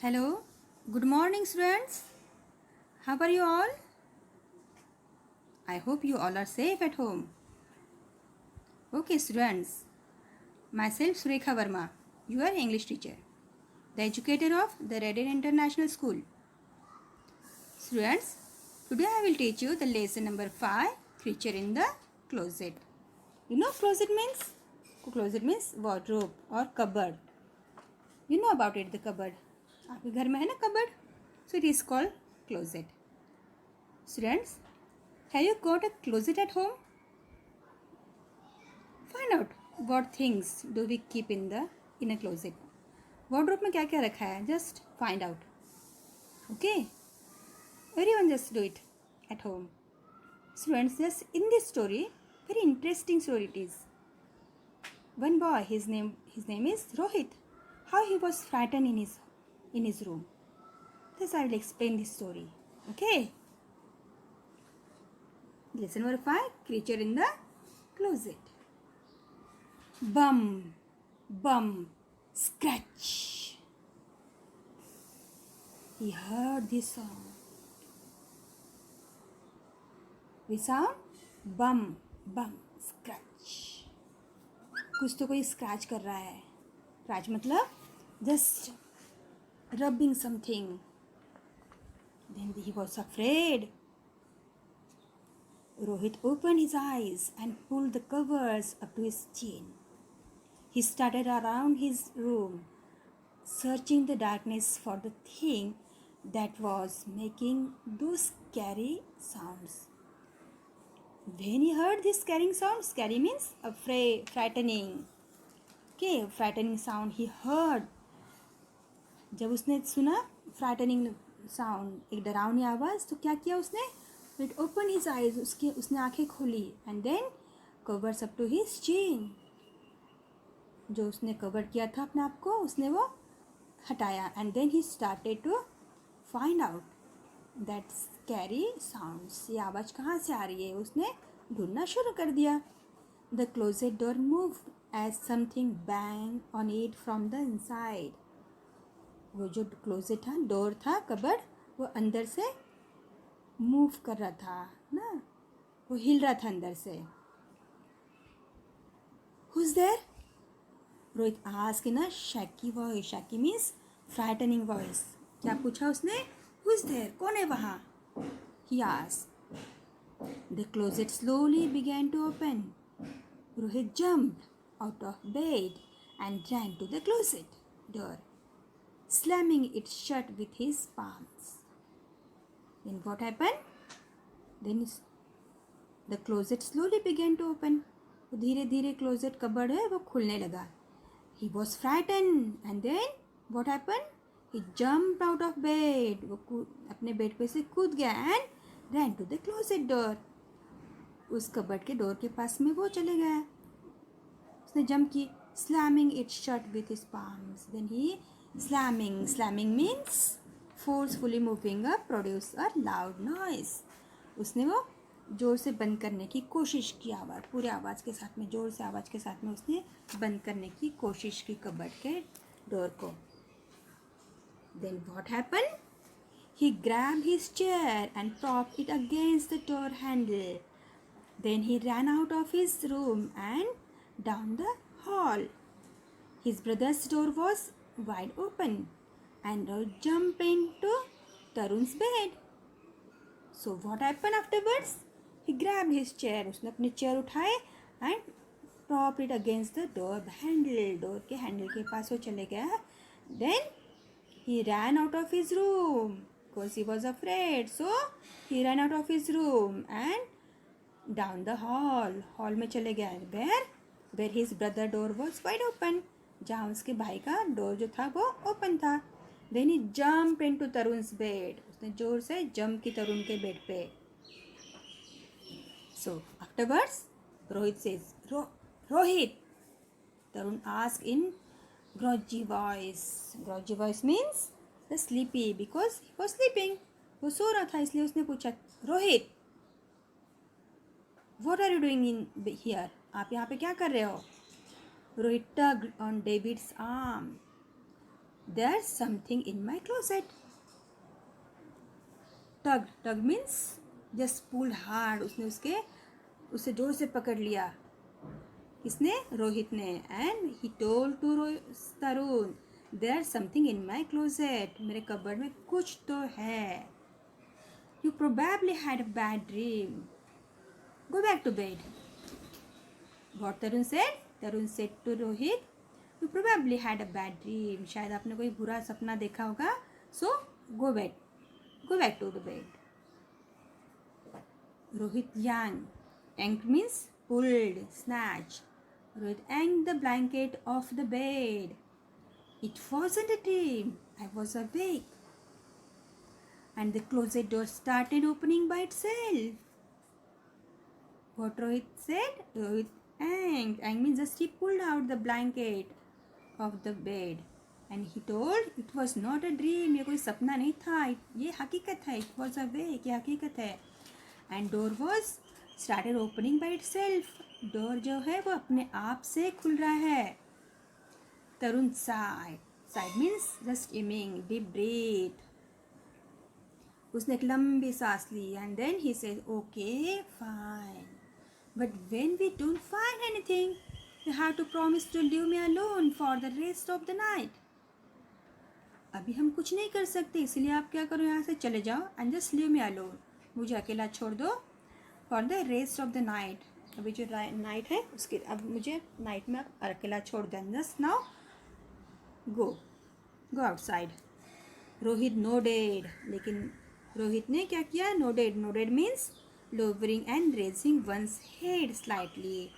Hello, good morning, students. How are you all? I hope you all are safe at home. Okay, students. Myself, Surekha Verma, your English teacher, the educator of the Redden International School. Students, today I will teach you the lesson number 5, Creature in the Closet. You know closet means? Closet means wardrobe or cupboard. You know about it, the cupboard. आपके घर में है ना cupboard? So it is called closet. Students, have you got a closet at home? Find out what things do we keep in a closet. Wardrobe में क्या क्या रखा है? Just find out. Okay? Everyone just do it at home. Students, just in this story, very interesting story it is. One boy, his name is Rohit. How he was frightened in his room. This I will explain this story. Okay? Lesson number 5, Creature in the Closet. Bum, bum, scratch. He heard this sound. Which sound? Bum, bum, scratch. कुछ तो कोई scratch कर रहा है. Scratch मतलब just rubbing something. Then he was afraid. Rohit opened his eyes and pulled the covers up to his chin. He started around his room, searching the darkness for the thing that was making those scary sounds. When he heard this scaring sound, scary means afraid, frightening. Okay, frightening sound he heard. जब उसने सुना frightening sound, एक डरावनी आवाज़, तो क्या किया उसने? इट ओपन हिज आइज, उसने आंखें खोली and then covers up to his chin. जो उसने कवर किया था अपने आप को, उसने वो हटाया and then he started to find out that scary sounds. ये आवाज़ कहाँ से आ रही है? उसने ढूंढना शुरू कर दिया. The closet door move as something bang on it from the inside. वो जो क्लोजेट था, डोर था, कबर्ड, वो अंदर से मूव कर रहा था ना, वो हिल रहा था अंदर से. Who's there? Rohit asked in a शैकी voice. शैकी means frightening voice. क्या पूछा उसने? Who's there? कौन है वहाँ? He asked. The closet slowly began to open. Rohit jumped out of bed and ran to the closet door, slamming it shut with his palms. Then what happened? Then the closet slowly began to open. वो धीरे धीरे closet cupboard है वो खुलने लगा. He was frightened and then what happened? He jumped out of bed. वो अपने bed पे से कूद गया and ran to the closet door. उस कबर्ड के डोर के पास में वो चले गया. उसने जंप की. Slamming it shut with his palms. Then he slamming means forcefully moving up, produce a loud noise. उसने वो जोर से बंद करने की कोशिश की. आवाज़ पूरे आवाज़ के साथ में, जोर से आवाज़ के साथ में उसने बंद करने की कोशिश की कबर्ड के डोर को. Then what happened? He grabbed his chair and propped it against the door handle. Then he ran out of his room and down the hall. His brother's door was wide open and Rohit jumped into Tarun's bed. So what happened afterwards? He grabbed his chair. उसने अपने chair उठाए and propped it against the door handle. Door के handle के पास वो चले गया. Then he ran out of his room because he was afraid. So he ran out of his room and down the hall. Hall में चले गया. Where his brother door was wide open. जहाँ उसके भाई का डोर जो था वो ओपन था. Then he jumped into तरुण's bed. उसने जोर से जंप की तरुण के बेड पे. So afterwards, Rohit says, Rohit. Tarun asked in groggy voice. Groggy voice means the sleepy because he was sleeping. वो सो रहा था इसलिए उसने पूछा, Rohit, what are you doing in here? आप यहाँ पे क्या कर रहे हो? Rohit tugged on David's arm. There's something in my closet. Tug means just pulled hard. उसने उसे जोर से पकड़ लिया. किसने? रोहित ने. And he told to Tarun, there's something in my closet. मेरे कबर्ड में कुछ तो है. You probably had a bad dream. Go back to bed. What Tarun said? Tarun said to Rohit, you probably had a bad dream. शायद आपने कोई बुरा सपना देखा होगा. So go back to the bed. Rohit yanked means pulled, snatched. Rohit yanked the blanket off the bed. It wasn't a dream. I was awake. And the closet door started opening by itself. What Rohit said? Rohit yanked. Yank means just he pulled out the blanket of the bed. And he told it was not a dream. ये कोई सपना नहीं था. ये हकीकत है. It was awake. ये हकीकत है. And door was started opening by itself. Door जो है वो अपने आप से खुल रहा है. तरुण sighed. Sighed means just aiming, deep breath. उसने एक लंबी सांस ली. And then he said, okay, fine. But when we don't find anything, you have to promise to leave me alone for the rest of the night. अभी हम कुछ नहीं कर सकते, इसलिए आप क्या करो, यहाँ से चले जाओ. And just leave me alone. मुझे अकेला छोड़ दो. For the rest of the night. अभी जो नाइट है उसके अब मुझे नाइट में अकेला छोड़ दो. Just now go outside. Rohit nodded. लेकिन रोहित ने क्या किया? Nodded means lowering and raising one's head slightly.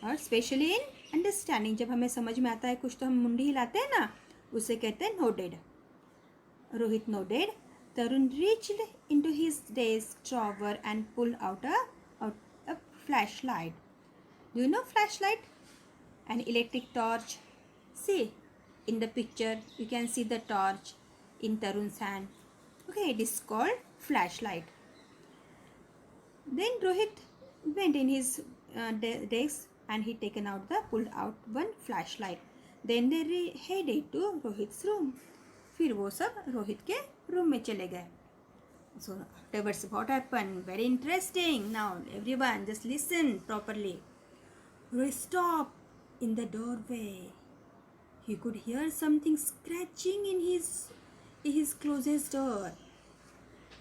और स्पेशली इन अंडरस्टैंडिंग, जब हमें समझ में आता है कुछ तो हम मुंडी हिलाते हैं ना, उसे कहते हैं nodded. Rohit nodded. Tarun reached into his desk drawer and pulled out a flashlight. Do you know flashlight? An electric torch. See, in the picture you can see the torch in Tarun's hand. Okay, it is called flashlight. Then Rohit went in his desk and he pulled out one flashlight. Then they headed to Rohit's room. फिर वो सब रोहित के room में चले गए. So afterwards what happened? Very interesting. Now everyone just listen properly. Rohit stopped in the doorway. He could hear something scratching in his closest door.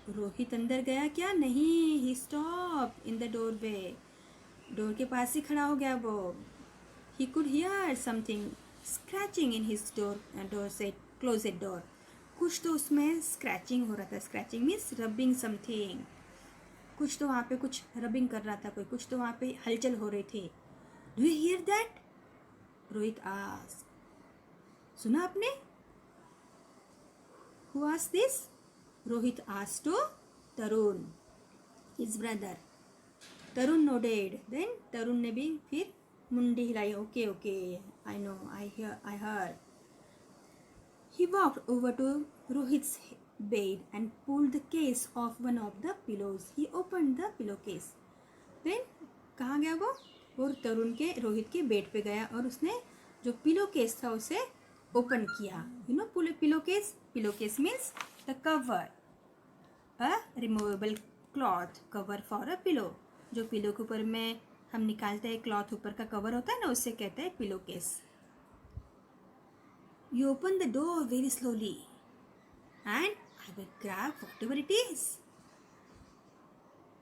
Rohit अंदर गया क्या? नहीं. He stopped in the doorway. Door के पास ही खड़ा हो गया वो. He could hear something scratching in his closet door. कुछ तो उसमें स्क्रैचिंग हो रहा था. Scratching means rubbing something. कुछ तो वहाँ पे कुछ रबिंग कर रहा था कोई. कुछ तो वहाँ पे हलचल हो रही थी. Do you hear that? Rohit asked. सुना आपने? Who asked this? Rohit asked to Tarun, his brother. Tarun nodded. Then Tarun ने भी फिर मुंडी हिलाई. Okay I know, I heard. He walked over to Rohit's bed and pulled the case off one of the pillows. He opened the pillowcase. Then कहाँ गया वो? और तरुण के रोहित के बेड पे गया और उसने जो पिलो केस था उसे ओपन किया. You know pillow case? Pillow case means the cover, a removable cloth cover for a pillow. जो पिलो के ऊपर में हम निकालते हैं क्लॉथ ऊपर का कवर होता है ना, उससे कहते हैं pillow case. You open the door very slowly and I will grab whatever it is.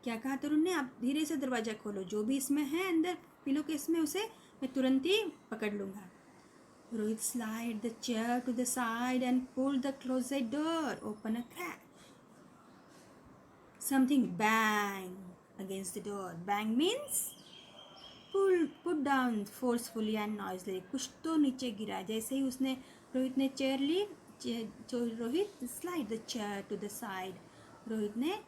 क्या कहा तरुण ने? आप धीरे से दरवाजा खोलो, जो भी इसमें है अंदर पिलो केस में उसे मैं तुरंत ही पकड़ लूँगा. Rohit slid the chair to the side and pulled the closet door open a crack. Something banged against the door. Bang means put down forcefully and noisily. कुछ तो नीचे गिरा. जैसे ही उसने रोहित ने चेयर ली, Rohit slide the chair to the side. Rohit ने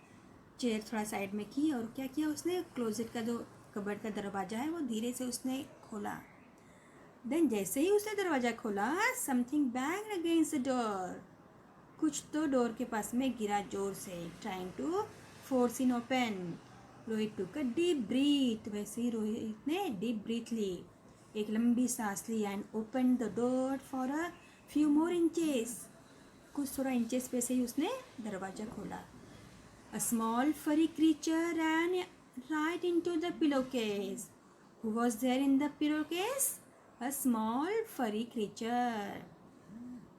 chair थोड़ा साइड में की और क्या किया उसने? क्लोजेट का जो कबर्ड का दरवाज़ा है वो धीरे से उसने खोला. देन जैसे ही उसने दरवाज़ा खोला, something bang against the door. कुछ तो डोर के पास में गिरा जोर से. Trying to force in open. Rohit took a deep breath. वैसे ही रोहित ने डीप ब्रीथ ली, एक लंबी सांस ली. And open the door for a few more inches. कुछ थोड़ा इंचेस पे से ही उसने दरवाजा खोला. A small furry creature ran right into the pillowcase. Who was there in the pillowcase? A small furry creature.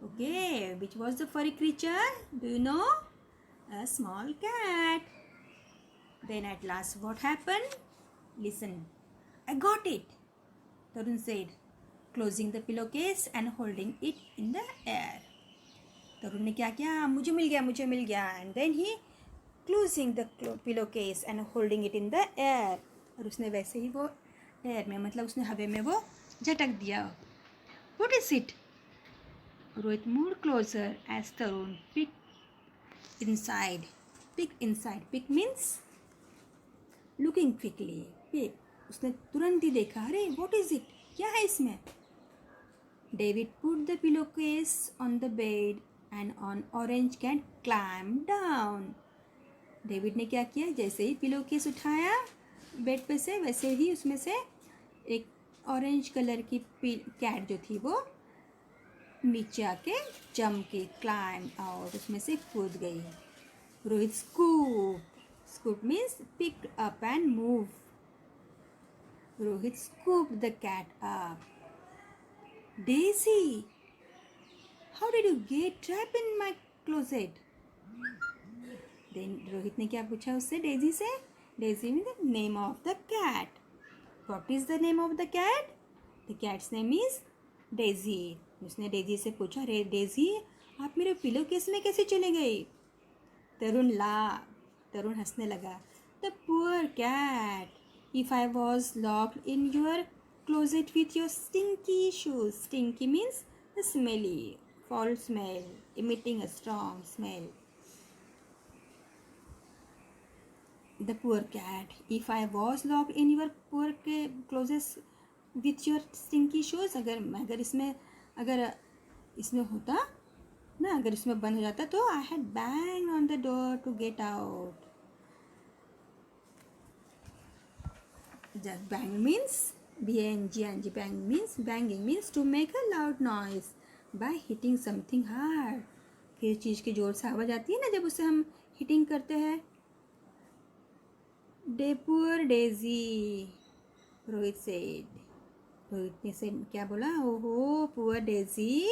Okay, which was the furry creature? Do you know? A small cat. Then at last what happened? Listen. I got it, Tarun said, closing the pillowcase and holding it in the air. तरुण ने क्या किया? मुझे मिल गया. And then he closing the pillowcase and holding it in the air. और उसने वैसे ही वो air में, मतलब उसने हवा में वो झटक दिया. What is it? Rohit moved closer as Tarun peeked inside. Peek means looking quickly. Peek. उसने तुरंत ही देखा. अरे what is it? क्या है इसमें? David put the pillowcase on the bed and an orange cat climbed down. David ने क्या किया? जैसे ही पिलो केस उठाया बेड पे से, वैसे ही उसमें से एक ऑरेंज कलर की कैट जो थी वो नीचे आके जम के क्लाइम और उसमें से कूद गई. Rohit scoop means picked up and move. Rohit scoop the cat up. Daisy, how did you get trap in my closet? Then Rohit ने क्या पूछा उससे, डेजी से? Daisy mean the name of the cat. What is the name of the cat? The cat's name is Daisy. उसने Daisy से पूछा, रे Daisy आप मेरे पिलो केस में कैसे चले गए? तरुण हंसने लगा. The poor cat. If I was locked in your closet with your stinky shoes. Stinky means smelly, foul smell, emitting a strong smell. The poor cat. If I was locked in your poor clothes with your stinky shoes. अगर इसमें होता ना, अगर इसमें बंद हो जाता तो I had banged on the door to get out. Just bang means B-A-N-G, banging means to make a loud noise by hitting something hard. किसी चीज़ की जोर से आवाज़ आती है ना जब उसे हम हिटिंग करते हैं. डे पुअर डेजी, रोहित ने से क्या बोला? ओहो poor Daisy,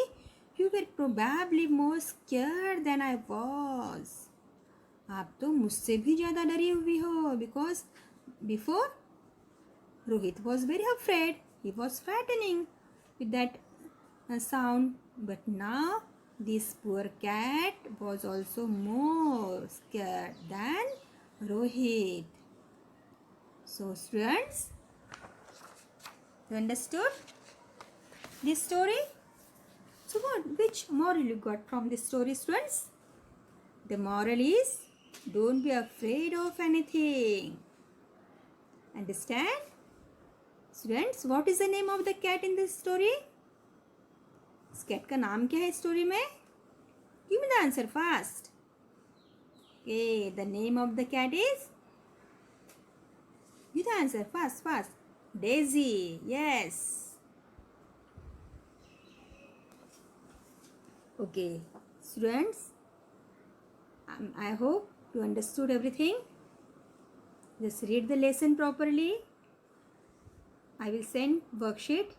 you were probably more scared then I was. आप तो मुझसे भी ज़्यादा डरी हुई हो. Because before Rohit was very afraid. He was frightening with that sound. But now this poor cat was also more scared than Rohit. So students, you understood this story? So which moral you got from this story, students? The moral is, don't be afraid of anything. Understand? Students, what is the name of the cat in this story? इस cat का नाम क्या है story में? Give me the answer fast. Okay, the name of the cat is? Give the answer fast. Daisy. Yes. Okay, students, I hope you understood everything. Just read the lesson properly. I will send worksheet,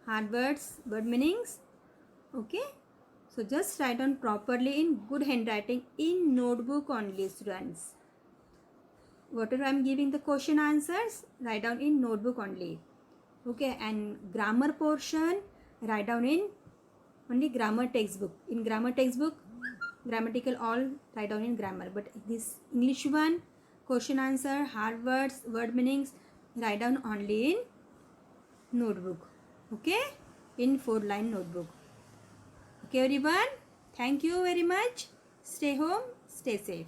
hard words, word meanings. Okay, so just write down properly in good handwriting in notebook only, students. Whatever I am giving the question answers, write down in notebook only. Okay, and grammar portion, write down in only grammar textbook. In grammar textbook, grammatical all write down in grammar. But this English one, question answer, hard words, word meanings, write down only in notebook. Okay, in 4-line notebook. Okay everyone, thank you very much. Stay home, stay safe.